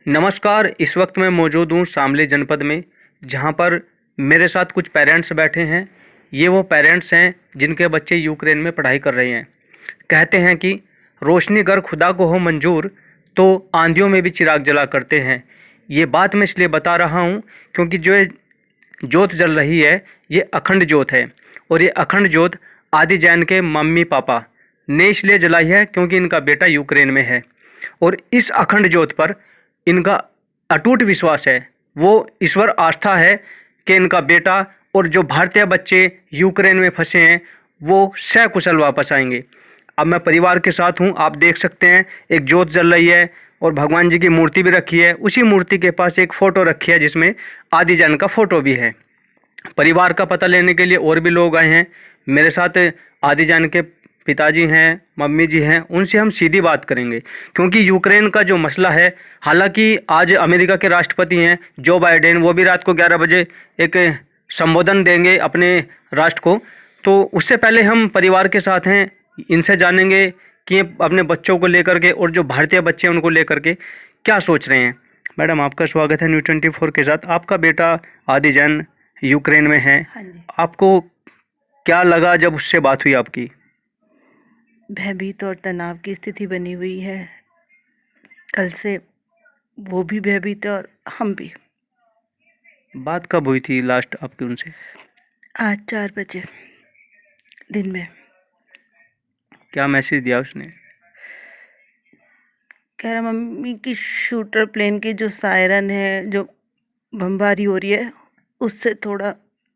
नमस्कार। इस वक्त मैं मौजूद हूँ शामली जनपद में, जहाँ पर मेरे साथ कुछ पेरेंट्स बैठे हैं। ये वो पेरेंट्स हैं जिनके बच्चे यूक्रेन में पढ़ाई कर रहे हैं। कहते हैं कि रोशनी अगर खुदा को हो मंजूर तो आंधियों में भी चिराग जला करते हैं। ये बात मैं इसलिए बता रहा हूँ क्योंकि जो ये जोत जल रही है ये अखंड जोत है, और ये अखंड जोत आदि जैन के मम्मी पापा ने इसलिए जलाई है क्योंकि इनका बेटा यूक्रेन में है। और इस अखंड ज्योत पर इनका अटूट विश्वास है, वो ईश्वर आस्था है कि इनका बेटा और जो भारतीय बच्चे यूक्रेन में फंसे हैं वो सकुशल वापस आएंगे। अब मैं परिवार के साथ हूँ, आप देख सकते हैं एक ज्योत जल रही है और भगवान जी की मूर्ति भी रखी है। उसी मूर्ति के पास एक फ़ोटो रखी है जिसमें आदि जैन का फ़ोटो भी है। परिवार का पता लेने के लिए और भी लोग आए हैं मेरे साथ। आदि जैन के पिताजी हैं, मम्मी जी हैं, उनसे हम सीधी बात करेंगे क्योंकि यूक्रेन का जो मसला है, हालांकि आज अमेरिका के राष्ट्रपति हैं जो बाइडेन, वो भी रात को 11 बजे एक संबोधन देंगे अपने राष्ट्र को। तो उससे पहले हम परिवार के साथ हैं, इनसे जानेंगे कि अपने बच्चों को लेकर के और जो भारतीय बच्चे हैं उनको लेकर के क्या सोच रहे हैं। मैडम, आपका स्वागत है न्यूज़ 24 के साथ। आपका बेटा आदि जैन यूक्रेन में है। हाँ जी। आपको क्या लगा जब उससे बात हुई आपकी? भयभीत और तनाव की स्थिति बनी हुई है। कल से वो भी भयभीत है और हम भी। बात कब हुई थी लास्ट आपकी उनसे? आज 4 बजे दिन में। क्या मैसेज दिया उसने? कह रहा मम्मी की शूटर प्लेन की जो सायरन है, जो बमबारी हो रही है, उससे थोड़ा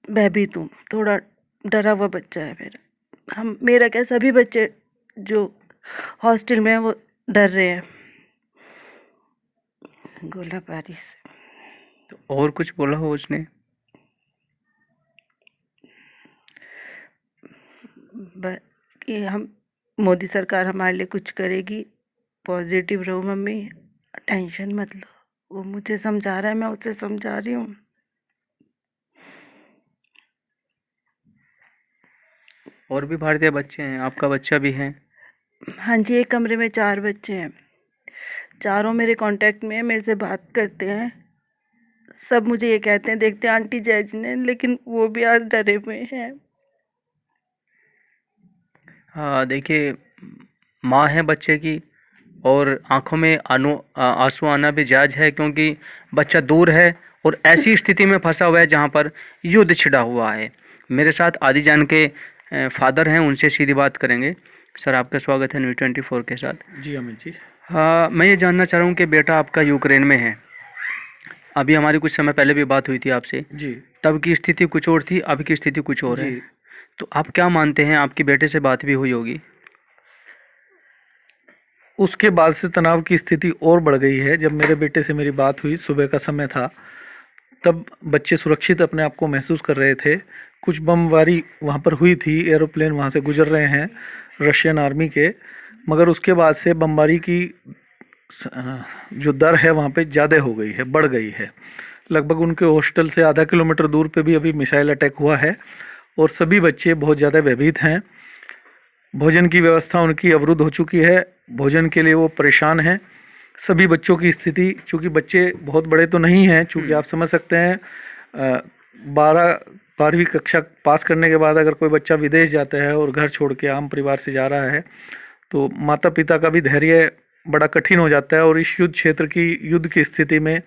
भयभीत हूँ। थोड़ा डरा हुआ बच्चा है मेरा। मेरा क्या, सभी बच्चे जो हॉस्टल में हैं वो डर रहे हैं गोलाबारी से। तो और कुछ बोला हो उसने? कि हम मोदी सरकार हमारे लिए कुछ करेगी, पॉजिटिव रहो मम्मी, टेंशन मत लो। वो मुझे समझा रहा है, मैं उसे समझा रही हूँ। और भी भारतीय बच्चे हैं, आपका बच्चा भी है? हाँ जी, एक कमरे में 4 बच्चे हैं। चारों मेरे कांटेक्ट में हैं, मेरे से बात करते हैं। सब मुझे ये कहते हैं, देखते हैं आंटी जैज ने, लेकिन वो भी आज डरे हुए हैं। हाँ, देखिए, माँ है बच्चे की और आंखों में आंसू आना भी जायज़ है क्योंकि बच्चा दूर है और ऐसी स्थिति में फंसा हुआ है जहाँ पर युद्ध छिड़ा हुआ है। मेरे साथ आदि जान के फादर हैं, उनसे सीधी बात करेंगे। सर, आपका स्वागत है न्यूज़ 24 के साथ। जी अमित जी। हाँ, मैं ये जानना चाह रहा हूँ कि बेटा आपका यूक्रेन में है। अभी हमारी कुछ समय पहले भी बात हुई थी आपसे, जी तब की स्थिति कुछ और थी, अभी की स्थिति कुछ और है। जी तो आप क्या मानते हैं, आपके बेटे से बात भी हुई होगी? उसके बाद से तनाव की स्थिति और बढ़ गई है। जब मेरे बेटे से मेरी बात हुई, सुबह का समय था, तब बच्चे सुरक्षित अपने आप को महसूस कर रहे थे। कुछ बमबारी वहाँ पर हुई थी, एरोप्लेन वहाँ से गुजर रहे हैं रशियन आर्मी के, मगर उसके बाद से बमबारी की जो दर है वहाँ पे ज़्यादा हो गई है, बढ़ गई है। लगभग उनके हॉस्टल से आधा किलोमीटर दूर पे भी अभी मिसाइल अटैक हुआ है और सभी बच्चे बहुत ज़्यादा भयभीत हैं। भोजन की व्यवस्था उनकी अवरुद्ध हो चुकी है, भोजन के लिए वो परेशान हैं। सभी बच्चों की स्थिति, चूँकि बच्चे बहुत बड़े तो नहीं हैं, चूँकि आप समझ सकते हैं 12वीं कक्षा पास करने के बाद अगर कोई बच्चा विदेश जाता है और घर छोड़ के आम परिवार से जा रहा है तो माता पिता का भी धैर्य बड़ा कठिन हो जाता है। और इस युद्ध की स्थिति में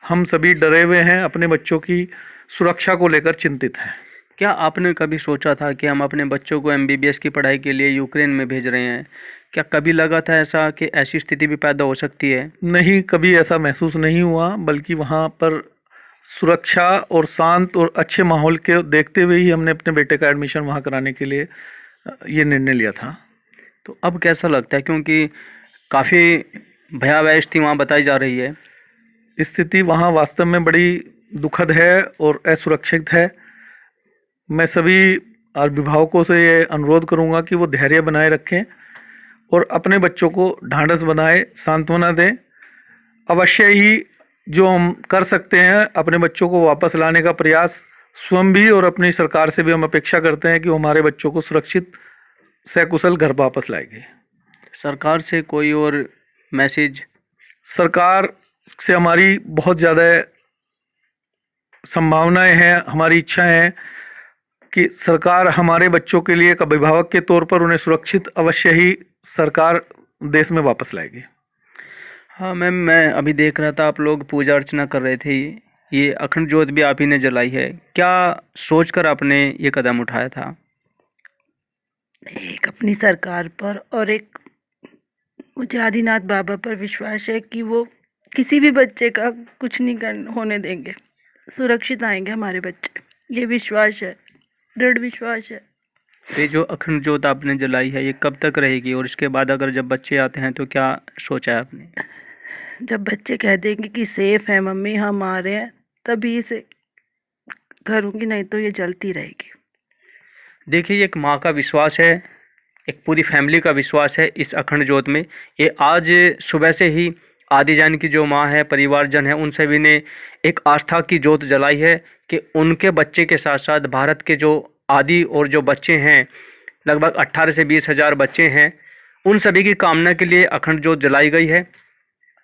हम सभी डरे हुए हैं, अपने बच्चों की सुरक्षा को लेकर चिंतित हैं। क्या आपने कभी सोचा था कि हम अपने बच्चों को एमबीबीएस की पढ़ाई के लिए यूक्रेन में भेज रहे हैं? क्या कभी लगा था ऐसा कि ऐसी स्थिति भी पैदा हो सकती है? नहीं, कभी ऐसा महसूस नहीं हुआ, बल्कि वहाँ पर सुरक्षा और शांत और अच्छे माहौल के देखते हुए ही हमने अपने बेटे का एडमिशन वहाँ कराने के लिए ये निर्णय लिया था। तो अब कैसा लगता है, क्योंकि काफ़ी भयावह स्थिति वहाँ बताई जा रही है? स्थिति वहाँ वास्तव में बड़ी दुखद है और असुरक्षित है। मैं सभी अभिभावकों से ये अनुरोध करूँगा कि वो धैर्य बनाए रखें और अपने बच्चों को ढांढस बनाए, सांत्वना दें। अवश्य ही जो हम कर सकते हैं, अपने बच्चों को वापस लाने का प्रयास स्वयं भी और अपनी सरकार से भी हम अपेक्षा करते हैं कि वो हमारे बच्चों को सुरक्षित सकुशल घर वापस लाएगी। सरकार से कोई और मैसेज? सरकार से हमारी बहुत ज़्यादा संभावनाएं हैं, हमारी इच्छाएं हैं कि सरकार हमारे बच्चों के लिए एक अभिभावक के तौर पर उन्हें सुरक्षित अवश्य ही सरकार देश में वापस लाएगी। हाँ मैम, मैं अभी देख रहा था आप लोग पूजा अर्चना कर रहे थे, ये अखंड ज्योत भी आप ही ने जलाई है, क्या सोचकर आपने ये कदम उठाया था? एक अपनी सरकार पर और एक मुझे आदिनाथ बाबा पर विश्वास है कि वो किसी भी बच्चे का कुछ नहीं होने देंगे, सुरक्षित आएंगे हमारे बच्चे, ये विश्वास है, दृढ़ विश्वास है। तो ये जो अखंड ज्योत आपने जलाई है ये कब तक रहेगी, और इसके बाद अगर जब बच्चे आते हैं तो क्या सोचा है आपने? जब बच्चे कह देंगे कि सेफ है मम्मी, हम आ रहे हैं, तभी इसे करूँगी, नहीं तो ये जलती रहेगी। देखिए, ये एक माँ का विश्वास है, एक पूरी फैमिली का विश्वास है इस अखंड ज्योत में। ये आज सुबह से ही आदिजान की जो माँ है, परिवारजन है, उन सभी ने एक आस्था की ज्योत जलाई है कि उनके बच्चे के साथ साथ भारत के जो आदि और जो बच्चे हैं, लगभग 18 से 20 हज़ार बच्चे हैं, उन सभी की कामना के लिए अखंड ज्योत जलाई गई है।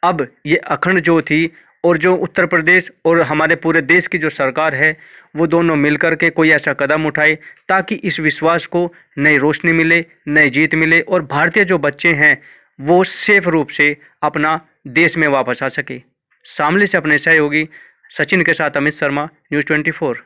अब ये अखंड ज्योत ही और जो उत्तर प्रदेश और हमारे पूरे देश की जो सरकार है, वो दोनों मिलकर के कोई ऐसा कदम उठाए ताकि इस विश्वास को नई रोशनी मिले, नई जीत मिले और भारतीय जो बच्चे हैं वो सेफ रूप से अपना देश में वापस आ सके। शामली से अपने सहयोगी सचिन के साथ अमित शर्मा, न्यूज़ 24।